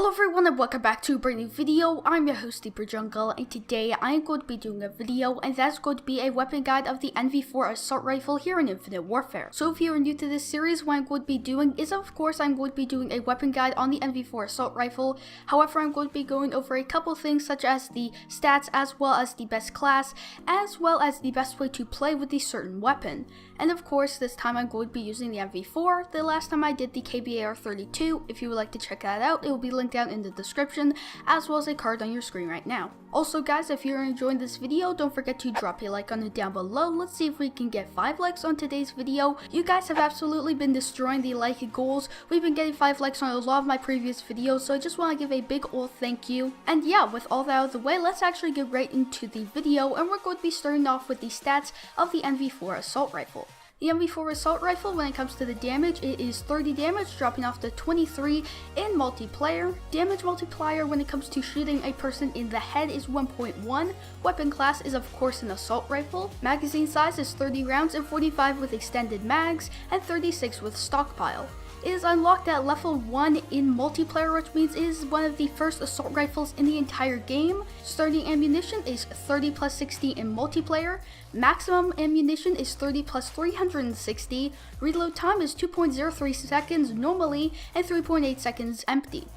Hello everyone and welcome back to a brand new video. I'm your host ep.241 and today I am going to be doing a video and that's going to be a weapon guide of the NV4 assault rifle here in Infinite Warfare. So if you are new to this series, what I'm going to be doing is of course I'm going to be doing a weapon guide on the NV4 assault rifle. However, I'm going to be going over a couple things such as the stats as well as the best class as well as the best way to play with the certain weapon. And of course this time I'm going to be using the NV4. The last time I did the kbar 32. If you would like to check that out, it will be linked down in the description as well as a card on your screen right now. Also guys, if you're enjoying this video, don't forget to drop a like on it down below. Let's see if we can get 5 likes on today's video. You guys have absolutely been destroying the like goals. We've been getting 5 likes on a lot of my previous videos, so I just want to give a big old thank you. And yeah, with all that out of the way, let's actually get right into the video, and we're going to be starting off with the stats of the NV4 assault rifle. The NV4 assault rifle, when it comes to the damage, it is 30 damage, dropping off to 23 in multiplayer. Damage multiplier when it comes to shooting a person in the head is 1.1. Weapon class is of course an assault rifle. Magazine size is 30 rounds and 45 with extended mags and 36 with stockpile. It is unlocked at level 1 in multiplayer, which means it is one of the first assault rifles in the entire game. Starting ammunition is 30 plus 60 in multiplayer. Maximum ammunition is 30 plus 360. Reload time is 2.03 seconds normally and 3.8 seconds empty.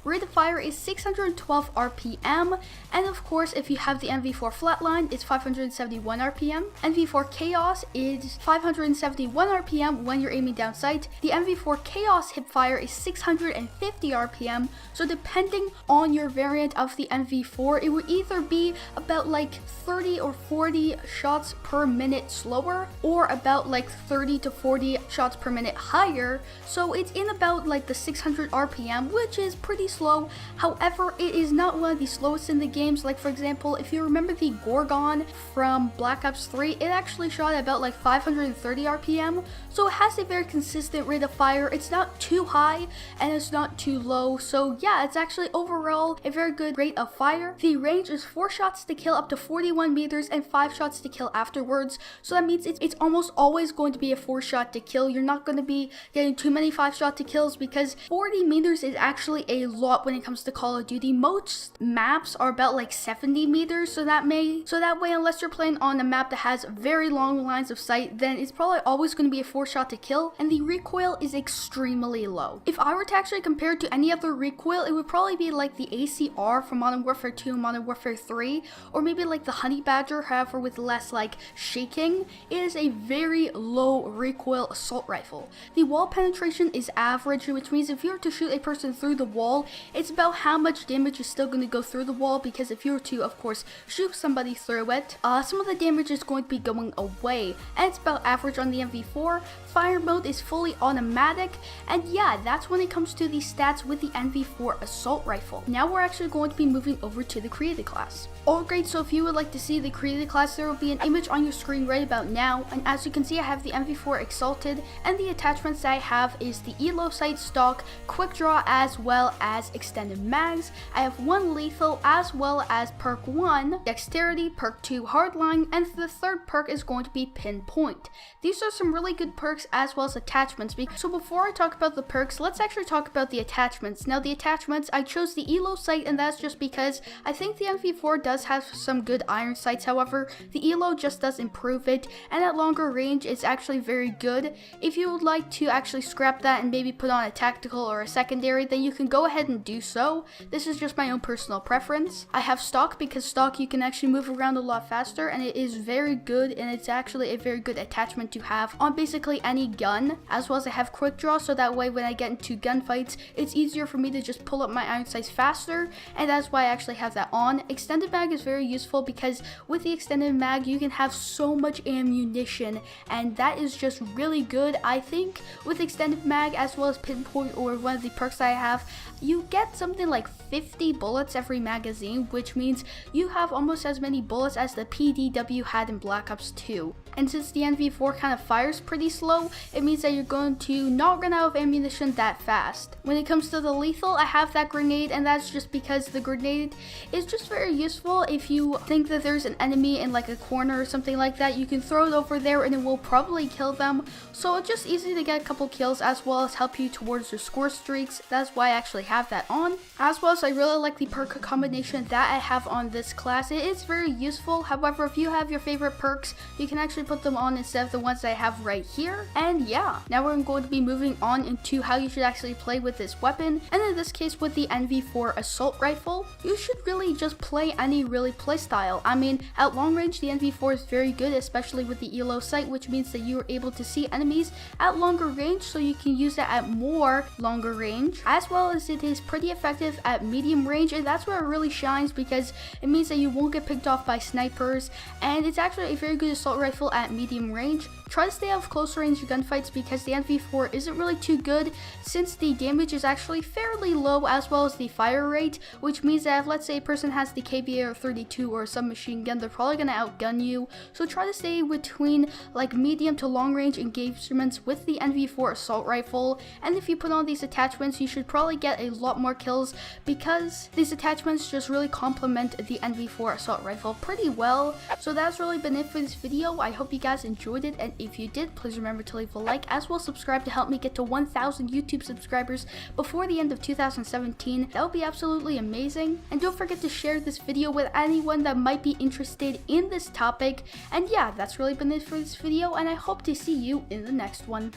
Rate of fire is 612 RPM, and of course if you have the NV4 flatline, it's 571 RPM. NV4 Chaos is 571 RPM when you're aiming down sight. The NV4 Chaos hip fire is 650 RPM, so depending on your variant of the NV4, it would either be about like 30 or 40 shots per minute slower, or about like 30 to 40 shots per minute higher, so it's in about like the 600 RPM, which is pretty slow. However, it is not one of the slowest in the games. Like for example, if you remember the Gorgon from Black Ops 3, it actually shot at about like 530 RPM, so it has a very consistent rate of fire. It's not too high and it's not too low, so yeah, it's actually overall a very good rate of fire. The range is 4 shots to kill up to 41 meters and 5 shots to kill afterwards, so that means it's almost always going to be a 4 shot to kill. You're not going to be getting too many 5 shot to kills because 40 meters is actually a lot when it comes to Call of Duty. Most maps are about like 70 meters, so that way unless you're playing on a map that has very long lines of sight, then it's probably always going to be a 4 shot to kill, and the recoil is extremely low. If I were to actually compare it to any other recoil, it would probably be like the ACR from Modern Warfare 2 and Modern Warfare 3, or maybe like the Honey Badger, however with less like shaking. It is a very low recoil assault rifle. The wall penetration is average, which means if you were to shoot a person through the wall, it's about how much damage is still going to go through the wall, because if you were to of course shoot somebody through it, some of the damage is going to be going away, and it's about average on the NV4. Fire mode is fully automatic, and yeah, that's when it comes to the stats with the NV4 assault rifle. Now we're actually going to be moving over to the created class. Alright, so if you would like to see the created class, there will be an image on your screen right about now, and as you can see I have the NV4 Exalted, and the attachments that I have is the ELO sight stock, quick draw as well as extended mags. I have 1 lethal as well as perk 1 dexterity, perk 2 hardline, and the third perk is going to be pinpoint. These are some really good perks as well as attachments. So before I talk about the perks, let's actually talk about the attachments. Now the attachments, I chose the ELO sight, and that's just because I think the NV4 does have some good iron sights. However, the ELO just does improve it, and at longer range it's actually very good. If you would like to actually scrap that and maybe put on a tactical or a secondary, then you can go ahead and do so. This is just my own personal preference. I have stock because stock you can actually move around a lot faster, and it is very good, and it's actually a very good attachment to have on basically any gun, as well as I have quick draw, so that way when I get into gunfights it's easier for me to just pull up my iron sights faster, and that's why I actually have that on. Extended mag is very useful because with the extended mag you can have so much ammunition, and that is just really good. I think with extended mag as well as pinpoint, or one of the perks that I have, you get something like 50 bullets every magazine, which means you have almost as many bullets as the PDW had in Black Ops 2. And since the NV4 kind of fires pretty slow, it means that you're going to not run out of ammunition that fast. When it comes to the lethal, I have that grenade, and that's just because the grenade is just very useful. If you think that there's an enemy in like a corner or something like that, you can throw it over there and it will probably kill them. So it's just easy to get a couple kills as well as help you towards your score streaks. That's why I actually have have that on. As well as I really like the perk combination that I have on this class. It is very useful. However, if you have your favorite perks, you can actually put them on instead of the ones I have right here. And yeah, now we're going to be moving on into how you should actually play with this weapon. And in this case with the NV4 assault rifle, you should really just play any playstyle. I mean, at long range the NV4 is very good, especially with the ELO sight, which means that you are able to see enemies at longer range, so you can use it at more longer range, as well as it is pretty effective at medium range, and that's where it really shines because it means that you won't get picked off by snipers, and it's actually a very good assault rifle at medium range. Try to stay out of close range gunfights because the NV4 isn't really too good since the damage is actually fairly low, as well as the fire rate, which means that if, let's say, a person has the kbar 32 or a submachine gun, they're probably going to outgun you. So try to stay between like medium to long range engagements with the NV4 assault rifle, and if you put on these attachments, you should probably get a lot more kills because these attachments just really complement the NV4 assault rifle pretty well. So that's really been it for this video. I hope you guys enjoyed it, and if you did, please remember to leave a like, as well as subscribe to help me get to 1,000 YouTube subscribers before the end of 2017. That would be absolutely amazing. And don't forget to share this video with anyone that might be interested in this topic. And yeah, that's really been it for this video, and I hope to see you in the next one.